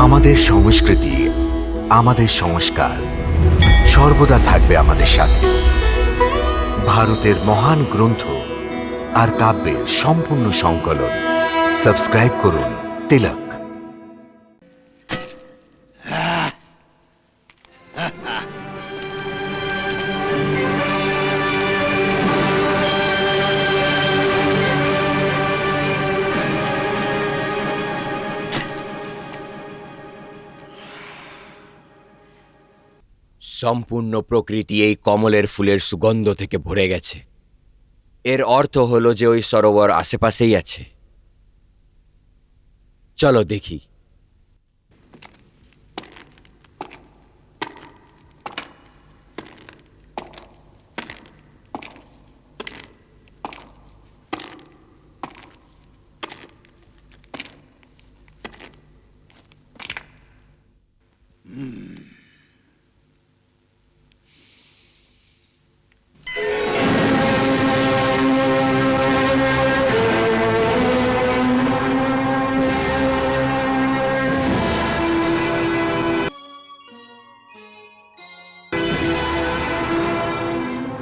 আমাদের সংস্কৃতি, আমাদের সংস্কার সর্বদা থাকবে আমাদের সাথে। ভারতের মহান গ্রন্থ আর কাব্যের সম্পূর্ণ সংকলন। সাবস্ক্রাইব করুন তিলক। সম্পূর্ণ প্রকৃতি এই কমলের ফুলের সুগন্ধ থেকে ভরে গেছে। এর অর্থ হলো যে ওই সরোবর আশেপাশেই আছে। চলো দেখি।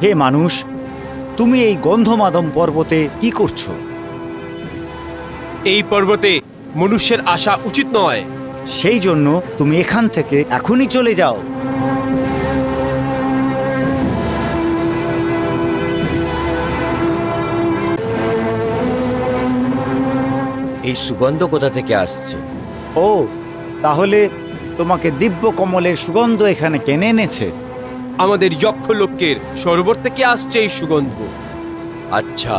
হে মানুষ, তুমি এই গন্ধমাদম পর্বতে কি করছো? এই পর্বতে মনুষ্যের আসা উচিত নয়। সেই জন্য তুমি এখান থেকে এখনই চলে যাও। এই সুগন্ধ কোথা থেকে আসছে? ও, তাহলে তোমাকে দিব্য কমলের সুগন্ধ এখানে কেনে এনেছে। আমাদের যক্ষ লোকের সরোবর থেকে আসছে এই সুগন্ধ। আচ্ছা,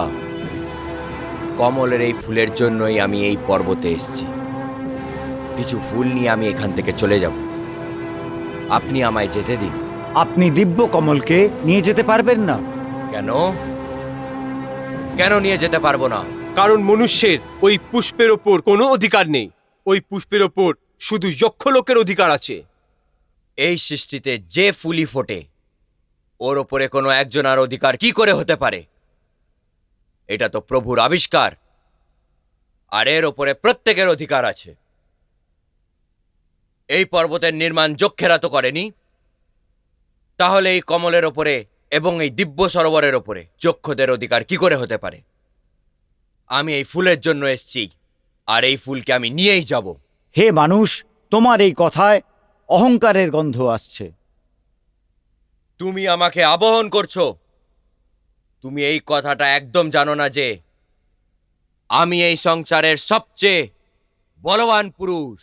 কমলের এই ফুলের জন্যই আমি এই পর্বতে এসেছি। কিছু ফুল নিয়ে আমি এখান থেকে চলে যাব। আপনি আমায় যেতে দিন। আপনি দিব্য কমলকে নিয়ে যেতে পারবেন না। কেন? কেন নিয়ে যেতে পারবো না? কারণ মনুষ্যের ওই পুষ্পের ওপর কোনো অধিকার নেই। ওই পুষ্পের ওপর শুধু যক্ষ লোকের অধিকার আছে। এই সৃষ্টিতে যে ফুলই ফোটে ওর ওপরে কোনো একজনের অধিকার কি করে হতে পারে? এটা তো প্রভুর আবিষ্কার, আর এর ওপরে প্রত্যেকের অধিকার আছে। এই পর্বতের নির্মাণ যক্ষেরা তো করেনি, তাহলে এই কমলের ওপরে এবং এই দিব্য সরোবরের ওপরে যক্ষদের অধিকার কি করে হতে পারে? আমি এই ফুলের জন্য এসেছি, আর এই ফুলকে আমি নিয়েই যাব। হে মানুষ, তোমার এই কথায় অহংকারের গন্ধ আসছে। তুমি আমাকে আবাহন করছো। তুমি এই কথাটা একদম জানো না যে আমি এই সংসারের সবচেয়ে বলবান পুরুষ।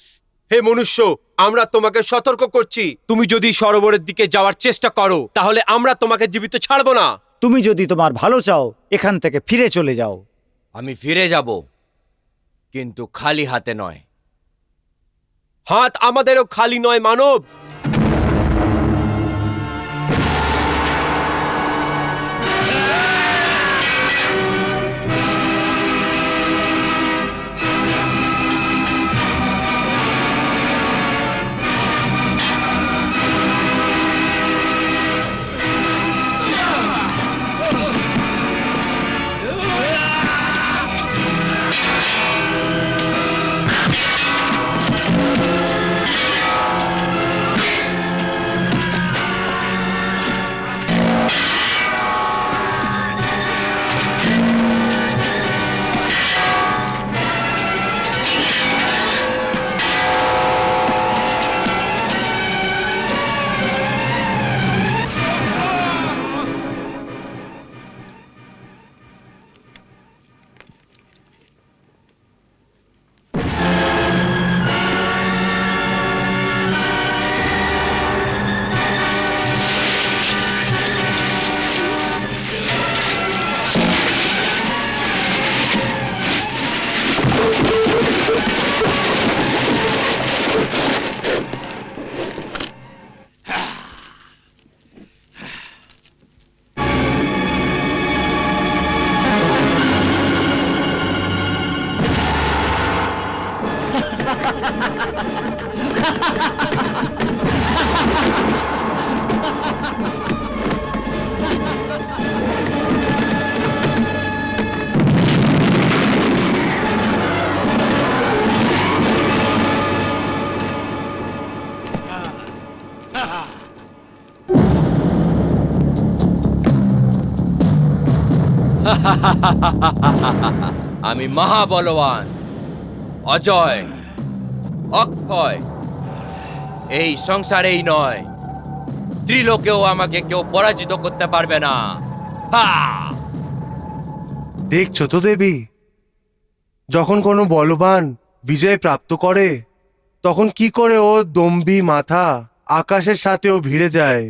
হে মনুষ্য, আমরা তোমাকে সতর্ক করছি। তুমি যদি সরোবরের দিকে যাওয়ার চেষ্টা করো তাহলে আমরা তোমাকে জীবিত ছাড়বো না। তুমি যদি তোমার ভালো চাও, এখান থেকে ফিরে চলে যাও। আমি ফিরে যাব, কিন্তু খালি হাতে নয়। হাত আমাদেরও খালি নয় মানব। আমি মহাবলবান, অজয়, অক্ষয়। এই সংসারেই নয়, ত্রিলোকেও আমাকে কেউ পরাজিত করতে পারবে না। হা! দেখছো তো দেবী, যখন কোনো বলবান বিজয় প্রাপ্ত করে তখন কি করে ও দম্ভী মাথা আকাশের সাথেও ভিড়ে যায়।